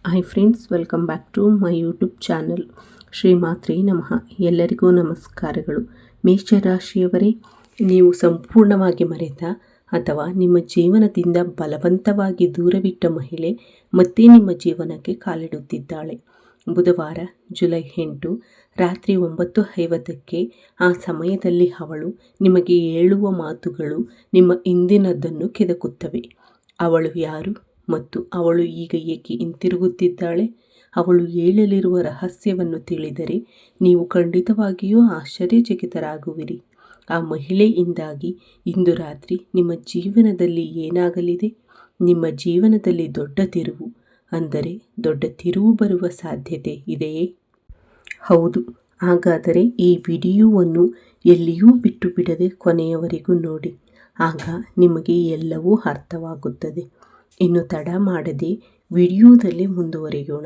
Hi friends, welcome back to my YouTube channel. ಶ್ರೀಮಾತ್ರಿ ನಮಃ. ಎಲ್ಲರಿಗೂ ನಮಸ್ಕಾರಗಳು. ಮೇಷರಾಶಿಯವರೇ, ನೀವು ಸಂಪೂರ್ಣವಾಗಿ ಮರೆತ ಅಥವಾ ನಿಮ್ಮ ಜೀವನದಿಂದ ಬಲವಂತವಾಗಿ ದೂರವಿಟ್ಟ ಮಹಿಳೆ ಮತ್ತೆ ನಿಮ್ಮ ಜೀವನಕ್ಕೆ ಕಾಲಿಡುತ್ತಿದ್ದಾಳೆ. ಬುಧವಾರ ಜುಲೈ 8 ರಾತ್ರಿ 9:50 ಆ ಸಮಯದಲ್ಲಿ ಅವಳು ನಿಮಗೆ ಹೇಳುವ ಮಾತುಗಳು ನಿಮ್ಮ ಹಿಂದಿನದನ್ನು ಕೆದಕುತ್ತವೆ. ಅವಳು ಯಾರು ಮತ್ತು ಅವಳು ಈಗ ಏಕೆ ಹಿಂತಿರುಗುತ್ತಿದ್ದಾಳೆ? ಅವಳು ಹೇಳಲಿರುವ ರಹಸ್ಯವನ್ನು ತಿಳಿದರೆ ನೀವು ಖಂಡಿತವಾಗಿಯೂ ಆಶ್ಚರ್ಯಚಕಿತರಾಗುವಿರಿ. ಆ ಮಹಿಳೆಯಿಂದಾಗಿ ಇಂದು ರಾತ್ರಿ ನಿಮ್ಮ ಜೀವನದಲ್ಲಿ ಏನಾಗಲಿದೆ? ನಿಮ್ಮ ಜೀವನದಲ್ಲಿ ದೊಡ್ಡ ತಿರುವು, ಅಂದರೆ ದೊಡ್ಡ ತಿರುವು ಬರುವ ಸಾಧ್ಯತೆ ಇದೆಯೇ? ಹೌದು. ಹಾಗಾದರೆ ಈ ವಿಡಿಯೋವನ್ನು ಎಲ್ಲಿಯೂ ಬಿಟ್ಟು ಬಿಡದೆ ಕೊನೆಯವರೆಗೂ ನೋಡಿ. ಆಗ ನಿಮಗೆ ಎಲ್ಲವೂ ಅರ್ಥವಾಗುತ್ತದೆ. ಇನ್ನು ತಡ ಮಾಡದೆ ವಿಡಿಯೋದಲ್ಲಿ ಮುಂದುವರಿಯೋಣ.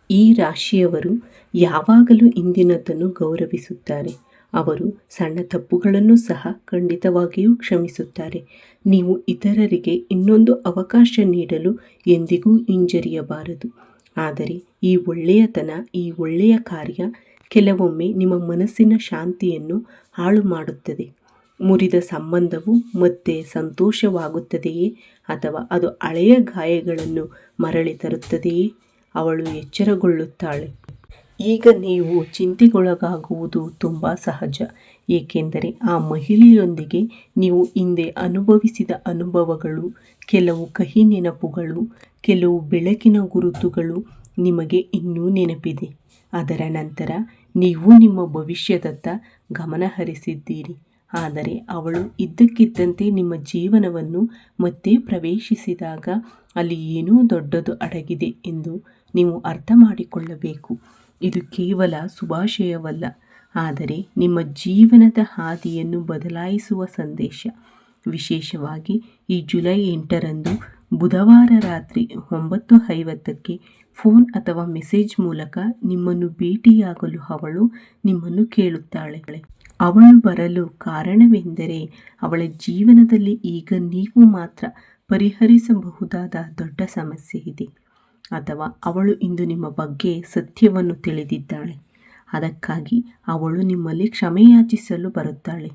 ಈ ರಾಶಿಯವರು ಯಾವಾಗಲೂ ಇಂದಿನದನ್ನು ಗೌರವಿಸುತ್ತಾರೆ. ಅವರು ಸಣ್ಣ ತಪ್ಪುಗಳನ್ನು ಸಹ ಖಂಡಿತವಾಗಿಯೂ ಕ್ಷಮಿಸುತ್ತಾರೆ. ನೀವು ಇತರರಿಗೆ ಇನ್ನೊಂದು ಅವಕಾಶ ನೀಡಲು ಎಂದಿಗೂ ಹಿಂಜರಿಯಬಾರದು. ಆದರೆ ಈ ಒಳ್ಳೆಯತನ, ಈ ಒಳ್ಳೆಯ ಕಾರ್ಯ ಕೆಲವೊಮ್ಮೆ ನಿಮ್ಮ ಮನಸ್ಸಿನ ಶಾಂತಿಯನ್ನು ಹಾಳು ಮಾಡುತ್ತದೆ. ಮುರಿದ ಸಂಬಂಧವು ಮತ್ತೆ ಸಂತೋಷವಾಗುತ್ತದೆಯೇ ಅಥವಾ ಅದು ಹಳೆಯ ಗಾಯಗಳನ್ನು ಮರಳಿ ತರುತ್ತದೆಯೇ? ಅವಳು ಎಚ್ಚರಗೊಳ್ಳುತ್ತಾಳೆ. ಈಗ ನೀವು ಚಿಂತೆಗೊಳಗಾಗುವುದು ತುಂಬ ಸಹಜ. ಏಕೆಂದರೆ ಆ ಮಹಿಳೆಯೊಂದಿಗೆ ನೀವು ಹಿಂದೆ ಅನುಭವಿಸಿದ ಅನುಭವಗಳು, ಕೆಲವು ಕಹಿ ನೆನಪುಗಳು, ಕೆಲವು ಬೆಳಕಿನ ಗುರುತುಗಳು ನಿಮಗೆ ಇನ್ನೂ ನೆನಪಿದೆ. ಅದರ ನಂತರ ನೀವು ನಿಮ್ಮ ಭವಿಷ್ಯದತ್ತ ಗಮನ ಹರಿಸಿದ್ದೀರಿ. ಆದರೆ ಅವಳು ಇದ್ದಕ್ಕಿದ್ದಂತೆ ನಿಮ್ಮ ಜೀವನವನ್ನು ಮತ್ತೆ ಪ್ರವೇಶಿಸಿದಾಗ ಅಲ್ಲಿ ಏನೋ ದೊಡ್ಡದು ಅಡಗಿದೆ ಎಂದು ನೀವು ಅರ್ಥ ಮಾಡಿಕೊಳ್ಳಬೇಕು. ಇದು ಕೇವಲ ಶುಭಾಶಯವಲ್ಲ, ಆದರೆ ನಿಮ್ಮ ಜೀವನದ ಹಾದಿಯನ್ನು ಬದಲಾಯಿಸುವ ಸಂದೇಶ. ವಿಶೇಷವಾಗಿ ಈ ಜುಲೈ 8ರಂದು ಬುಧವಾರ ರಾತ್ರಿ 9:50 ಫೋನ್ ಅಥವಾ ಮೆಸೇಜ್ ಮೂಲಕ ನಿಮ್ಮನ್ನು ಭೇಟಿಯಾಗಲು ಅವಳು ನಿಮ್ಮನ್ನು ಕೇಳುತ್ತಾಳೆ. ಅವಳು ಬರಲು ಕಾರಣವೆಂದರೆ ಅವಳ ಜೀವನದಲ್ಲಿ ಈಗ ನೀವು ಮಾತ್ರ ಪರಿಹರಿಸಬಹುದಾದ ದೊಡ್ಡ ಸಮಸ್ಯೆ ಇದೆ, ಅಥವಾ ಅವಳು ಇಂದು ನಿಮ್ಮ ಬಗ್ಗೆ ಸತ್ಯವನ್ನು ತಿಳಿದಿದ್ದಾಳೆ. ಅದಕ್ಕಾಗಿ ಅವಳು ನಿಮ್ಮಲ್ಲಿ ಕ್ಷಮೆಯಾಚಿಸಲು ಬರುತ್ತಾಳೆ.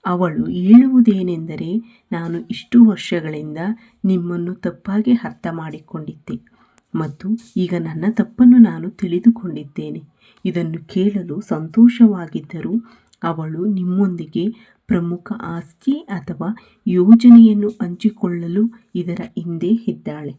ಅವಳು ಹೇಳುವುದೇನೆಂದರೆ, ನಾನು ಇಷ್ಟು ವರ್ಷಗಳಿಂದ ನಿಮ್ಮನ್ನು ತಪ್ಪಾಗಿ ಅರ್ಥ ಮಾಡಿಕೊಂಡಿದ್ದೆ ಮತ್ತು ಈಗ ನನ್ನ ತಪ್ಪನ್ನು ನಾನು ತಿಳಿದುಕೊಂಡಿದ್ದೇನೆ. ಇದನ್ನು ಕೇಳಲು ಸಂತೋಷವಾಗಿದ್ದರೂ ಅವಳು ನಿಮ್ಮೊಂದಿಗೆ ಪ್ರಮುಖ ಆಸ್ತಿ ಅಥವಾ ಯೋಜನೆಯನ್ನು ಹಂಚಿಕೊಳ್ಳಲು ಇದರ ಹಿಂದೆ ಇದ್ದಾಳೆ.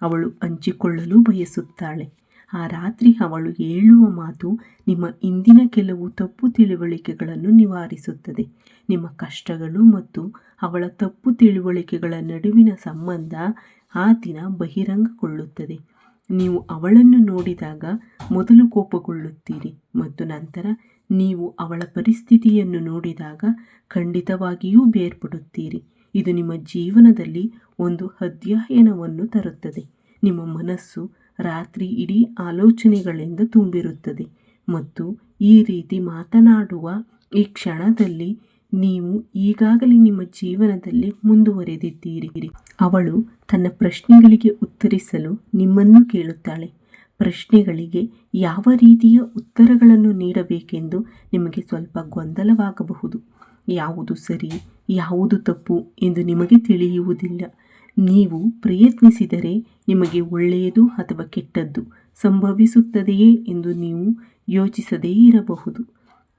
ಅವಳು ಹಂಚಿಕೊಳ್ಳಲು ಬಯಸುತ್ತಾಳೆ. ಆ ರಾತ್ರಿ ಅವಳು ಹೇಳುವ ಮಾತು ನಿಮ್ಮ ಇಂದಿನ ಕೆಲವು ತಪ್ಪು ತಿಳುವಳಿಕೆಗಳನ್ನು ನಿವಾರಿಸುತ್ತದೆ. ನಿಮ್ಮ ಕಷ್ಟಗಳು ಮತ್ತು ಅವಳ ತಪ್ಪು ತಿಳುವಳಿಕೆಗಳ ನಡುವಿನ ಸಂಬಂಧ ಆ ದಿನ ಬಹಿರಂಗಗೊಳ್ಳುತ್ತದೆ. ನೀವು ಅವಳನ್ನು ನೋಡಿದಾಗ ಮೊದಲು ಕೋಪಗೊಳ್ಳುತ್ತೀರಿ ಮತ್ತು ನಂತರ ನೀವು ಅವಳ ಪರಿಸ್ಥಿತಿಯನ್ನು ನೋಡಿದಾಗ ಖಂಡಿತವಾಗಿಯೂ ಬೇರ್ಪಡುತ್ತೀರಿ. ಇದು ನಿಮ್ಮ ಜೀವನದಲ್ಲಿ ಒಂದು ಅಧ್ಯಯನವನ್ನು ತರುತ್ತದೆ. ನಿಮ್ಮ ಮನಸ್ಸು ರಾತ್ರಿ ಇಡೀ ಆಲೋಚನೆಗಳಿಂದ ತುಂಬಿರುತ್ತದೆ ಮತ್ತು ಈ ರೀತಿ ಮಾತನಾಡುವ ಈ ಕ್ಷಣದಲ್ಲಿ ನೀವು ಈಗಾಗಲೇ ನಿಮ್ಮ ಜೀವನದಲ್ಲಿ ಮುಂದುವರೆದಿದ್ದೀರಿ. ಅವಳು ತನ್ನ ಪ್ರಶ್ನೆಗಳಿಗೆ ಉತ್ತರಿಸಲು ನಿಮ್ಮನ್ನು ಕೇಳುತ್ತಾಳೆ. ಪ್ರಶ್ನೆಗಳಿಗೆ ಯಾವ ರೀತಿಯ ಉತ್ತರಗಳನ್ನು ನೀಡಬೇಕೆಂದು ನಿಮಗೆ ಸ್ವಲ್ಪ ಗೊಂದಲವಾಗಬಹುದು. ಯಾವುದು ಸರಿ, ಯಾವುದು ತಪ್ಪು ಎಂದು ನಿಮಗೆ ತಿಳಿಯುವುದಿಲ್ಲ. ನೀವು ಪ್ರಯತ್ನಿಸಿದರೆ ನಿಮಗೆ ಒಳ್ಳೆಯದು ಅಥವಾ ಕೆಟ್ಟದ್ದು ಸಂಭವಿಸುತ್ತದೆಯೇ ಎಂದು ನೀವು ಯೋಚಿಸದೇ ಇರಬಹುದು,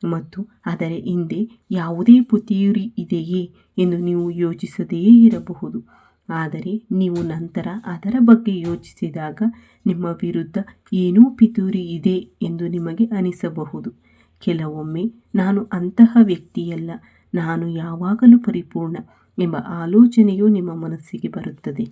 ಮತ್ತು ಅದರ ಹಿಂದೆ ಯಾವುದೇ ಪಿತೂರಿ ಇದೆಯೇ ಎಂದು ನೀವು ಯೋಚಿಸದೇ ಇರಬಹುದು. ಆದರೆ ನೀವು ನಂತರ ಅದರ ಬಗ್ಗೆ ಯೋಚಿಸಿದಾಗ ನಿಮ್ಮ ವಿರುದ್ಧ ಏನೋ ಪಿತೂರಿ ಇದೆ ಎಂದು ನಿಮಗೆ ಅನಿಸಬಹುದು. ಕೆಲವೊಮ್ಮೆ ನಾನು ಅಂತಹ ವ್ಯಕ್ತಿಯಲ್ಲ, ನಾನು ಯಾವಾಗಲೂ ಪರಿಪೂರ್ಣ ಎಂಬ ಆಲೋಚನೆಯು ನಿಮ್ಮ ಮನಸ್ಸಿಗೆ ಬರುತ್ತದೆ.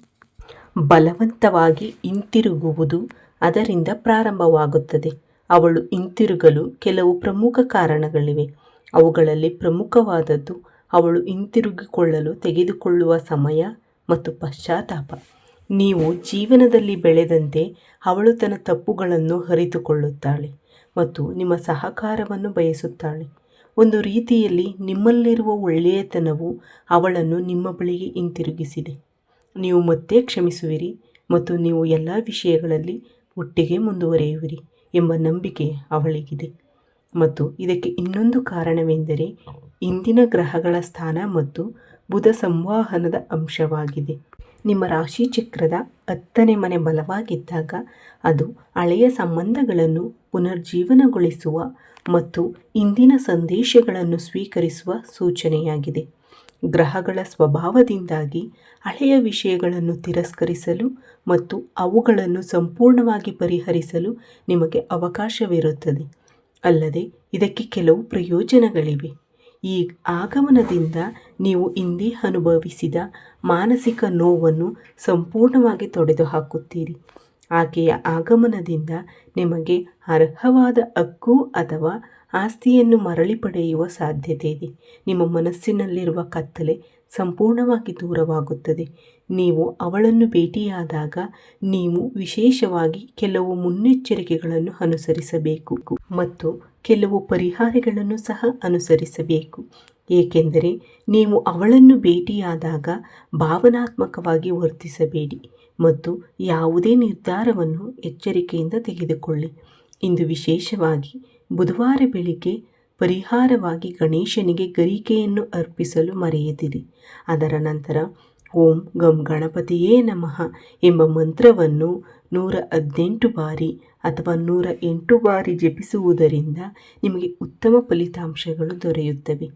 ಬಲವಂತವಾಗಿ ಹಿಂತಿರುಗುವುದು ಅದರಿಂದ ಪ್ರಾರಂಭವಾಗುತ್ತದೆ. ಅವಳು ಹಿಂತಿರುಗಲು ಕೆಲವು ಪ್ರಮುಖ ಕಾರಣಗಳಿವೆ. ಅವುಗಳಲ್ಲಿ ಪ್ರಮುಖವಾದದ್ದು ಅವಳು ಹಿಂತಿರುಗಿಕೊಳ್ಳಲು ತೆಗೆದುಕೊಳ್ಳುವ ಸಮಯ ಮತ್ತು ಪಶ್ಚಾತ್ತಾಪ. ನೀವು ಜೀವನದಲ್ಲಿ ಬೆಳೆದಂತೆ ಅವಳು ತನ್ನ ತಪ್ಪುಗಳನ್ನು ಅರಿತುಕೊಳ್ಳುತ್ತಾಳೆ ಮತ್ತು ನಿಮ್ಮ ಸಹಕಾರವನ್ನು ಬಯಸುತ್ತಾಳೆ. ಒಂದು ರೀತಿಯಲ್ಲಿ ನಿಮ್ಮಲ್ಲಿರುವ ಒಳ್ಳೆಯತನವು ಅವಳನ್ನು ನಿಮ್ಮ ಬಳಿಗೆ ಹಿಂತಿರುಗಿಸಿದೆ. ನೀವು ಮತ್ತೆ ಕ್ಷಮಿಸುವಿರಿ ಮತ್ತು ನೀವು ಎಲ್ಲ ವಿಷಯಗಳಲ್ಲಿ ಒಟ್ಟಿಗೆ ಮುಂದುವರಿಯುವಿರಿ ಎಂಬ ನಂಬಿಕೆ ಅವಳಿಗಿದೆ. ಮತ್ತು ಇದಕ್ಕೆ ಇನ್ನೊಂದು ಕಾರಣವೆಂದರೆ ಇಂದಿನ ಗ್ರಹಗಳ ಸ್ಥಾನ ಮತ್ತು ಬುಧ ಸಂವಹನದ ಅಂಶವಾಗಿದೆ. ನಿಮ್ಮ ರಾಶಿ ಚಕ್ರದ 10ನೇ ಮನೆ ಬಲವಾಗಿದ್ದಾಗ ಅದು ಹಳೆಯ ಸಂಬಂಧಗಳನ್ನು ಪುನರ್ಜೀವನಗೊಳಿಸುವ ಮತ್ತು ಇಂದಿನ ಸಂದೇಶಗಳನ್ನು ಸ್ವೀಕರಿಸುವ ಸೂಚನೆಯಾಗಿದೆ. ಗ್ರಹಗಳ ಸ್ವಭಾವದಿಂದಾಗಿ ಹಳೆಯ ವಿಷಯಗಳನ್ನು ತಿರಸ್ಕರಿಸಲು ಮತ್ತು ಅವುಗಳನ್ನು ಸಂಪೂರ್ಣವಾಗಿ ಪರಿಹರಿಸಲು ನಿಮಗೆ ಅವಕಾಶವಿರುತ್ತದೆ. ಅಲ್ಲದೆ ಇದಕ್ಕೆ ಕೆಲವು ಪ್ರಯೋಜನಗಳಿವೆ. ಈ ಆಗಮನದಿಂದ ನೀವು ಹಿಂದೆ ಅನುಭವಿಸಿದ ಮಾನಸಿಕ ನೋವನ್ನು ಸಂಪೂರ್ಣವಾಗಿ ತೊಡೆದುಹಾಕುತ್ತೀರಿ. ಆಕೆಯ ಆಗಮನದಿಂದ ನಿಮಗೆ ಅರ್ಹವಾದ ಹಕ್ಕು ಅಥವಾ ಆಸ್ತಿಯನ್ನು ಮರಳಿ ಪಡೆಯುವ ಸಾಧ್ಯತೆ ಇದೆ. ನಿಮ್ಮ ಮನಸ್ಸಿನಲ್ಲಿರುವ ಕತ್ತಲೆ ಸಂಪೂರ್ಣವಾಗಿ ದೂರವಾಗುತ್ತದೆ. ನೀವು ಅವಳನ್ನು ಭೇಟಿಯಾದಾಗ ನೀವು ವಿಶೇಷವಾಗಿ ಕೆಲವು ಮುನ್ನೆಚ್ಚರಿಕೆಗಳನ್ನು ಅನುಸರಿಸಬೇಕು ಮತ್ತು ಕೆಲವು ಪರಿಹಾರಗಳನ್ನು ಸಹ ಅನುಸರಿಸಬೇಕು. ಏಕೆಂದರೆ ನೀವು ಅವಳನ್ನು ಭೇಟಿಯಾದಾಗ ಭಾವನಾತ್ಮಕವಾಗಿ ವರ್ತಿಸಬೇಡಿ ಮತ್ತು ಯಾವುದೇ ನಿರ್ಧಾರವನ್ನು ಎಚ್ಚರಿಕೆಯಿಂದ ತೆಗೆದುಕೊಳ್ಳಿ. ಇಂದು ವಿಶೇಷವಾಗಿ ಬುಧವಾರ ಬೆಳಿಗ್ಗೆ ಪರಿಹಾರವಾಗಿ ಗಣೇಶನಿಗೆ ಗರಿಕೆಯನ್ನು ಅರ್ಪಿಸಲು ಮರೆಯದಿರಿ. ಅದರ ನಂತರ ಓಂ ಗಂ ಗಣಪತಿಯೇ ನಮಃ ಎಂಬ ಮಂತ್ರವನ್ನು 118 ಬಾರಿ ಅಥವಾ 108 ಬಾರಿ ಜಪಿಸುವುದರಿಂದ ನಿಮಗೆ ಉತ್ತಮ ಫಲಿತಾಂಶಗಳು ದೊರೆಯುತ್ತವೆ.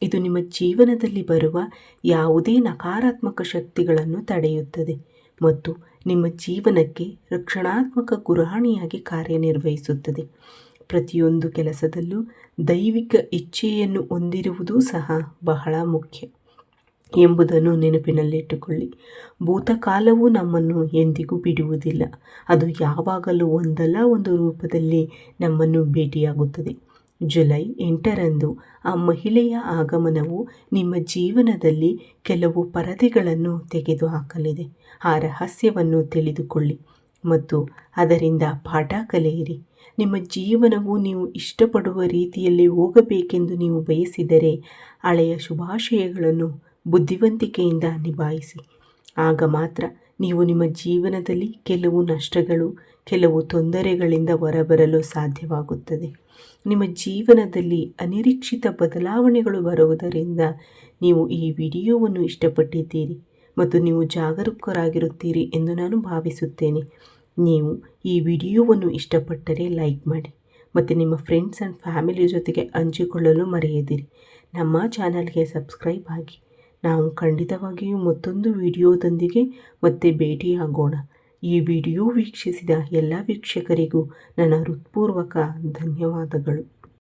ಇದು ನಿಮ್ಮ ಜೀವನದಲ್ಲಿ ಬರುವ ಯಾವುದೇ ನಕಾರಾತ್ಮಕ ಶಕ್ತಿಗಳನ್ನು ತಡೆಯುತ್ತದೆ ಮತ್ತು ನಿಮ್ಮ ಜೀವನಕ್ಕೆ ರಕ್ಷಣಾತ್ಮಕ ಗುರಾಣಿಯಾಗಿ ಕಾರ್ಯನಿರ್ವಹಿಸುತ್ತದೆ. ಪ್ರತಿಯೊಂದು ಕೆಲಸದಲ್ಲೂ ದೈವಿಕ ಇಚ್ಛೆಯನ್ನು ಹೊಂದಿರುವುದೂ ಸಹ ಬಹಳ ಮುಖ್ಯ ಎಂಬುದನ್ನು ನೆನಪಿನಲ್ಲಿಟ್ಟುಕೊಳ್ಳಿ. ಭೂತಕಾಲವು ನಮ್ಮನ್ನು ಎಂದಿಗೂ ಬಿಡುವುದಿಲ್ಲ. ಅದು ಯಾವಾಗಲೂ ಒಂದಲ್ಲ ಒಂದು ರೂಪದಲ್ಲಿ ನಮ್ಮನ್ನು ಭೇಟಿಯಾಗುತ್ತದೆ. ಜುಲೈ 8ರಂದು ಆ ಮಹಿಳೆಯ ಆಗಮನವು ನಿಮ್ಮ ಜೀವನದಲ್ಲಿ ಕೆಲವು ಪರದೆಗಳನ್ನು ತೆಗೆದುಹಾಕಲಿದೆ. ಆ ರಹಸ್ಯವನ್ನು ತಿಳಿದುಕೊಳ್ಳಿ ಮತ್ತು ಅದರಿಂದ ಪಾಠ ಕಲಿಯಿರಿ. ನಿಮ್ಮ ಜೀವನವು ನೀವು ಇಷ್ಟಪಡುವ ರೀತಿಯಲ್ಲಿ ಹೋಗಬೇಕೆಂದು ನೀವು ಬಯಸಿದರೆ ಹಳೆಯ ಶುಭಾಶಯಗಳನ್ನು ಬುದ್ಧಿವಂತಿಕೆಯಿಂದ ನಿಭಾಯಿಸಿ. ಆಗ ಮಾತ್ರ ನೀವು ನಿಮ್ಮ ಜೀವನದಲ್ಲಿ ಕೆಲವು ನಷ್ಟಗಳು, ಕೆಲವು ತೊಂದರೆಗಳಿಂದ ಹೊರಬರಲು ಸಾಧ್ಯವಾಗುತ್ತದೆ. ನಿಮ್ಮ ಜೀವನದಲ್ಲಿ ಅನಿರೀಕ್ಷಿತ ಬದಲಾವಣೆಗಳು ಬರುವುದರಿಂದ ನೀವು ಈ ವಿಡಿಯೋವನ್ನು ಇಷ್ಟಪಟ್ಟಿದ್ದೀರಿ ಮತ್ತು ನೀವು ಜಾಗರೂಕರಾಗಿರುತ್ತೀರಿ ಎಂದು ನಾನು ಭಾವಿಸುತ್ತೇನೆ. ನೀವು ಈ ವಿಡಿಯೋವನ್ನು ಇಷ್ಟಪಟ್ಟರೆ ಲೈಕ್ ಮಾಡಿ ಮತ್ತು ನಿಮ್ಮ ಫ್ರೆಂಡ್ಸ್ ಆ್ಯಂಡ್ ಫ್ಯಾಮಿಲಿ ಜೊತೆಗೆ ಹಂಚಿಕೊಳ್ಳಲು ಮರೆಯದಿರಿ. ನಮ್ಮ ಚಾನಲ್ಗೆ ಸಬ್ಸ್ಕ್ರೈಬ್ ಆಗಿ. ನಾವು ಖಂಡಿತವಾಗಿಯೂ ಮತ್ತೊಂದು ವಿಡಿಯೋದೊಂದಿಗೆ ಮತ್ತೆ ಭೇಟಿಯಾಗೋಣ. ಈ ವಿಡಿಯೋ ವೀಕ್ಷಿಸಿದ ಎಲ್ಲ ವೀಕ್ಷಕರಿಗೂ ನನ್ನ ಹೃತ್ಪೂರ್ವಕ ಧನ್ಯವಾದಗಳು.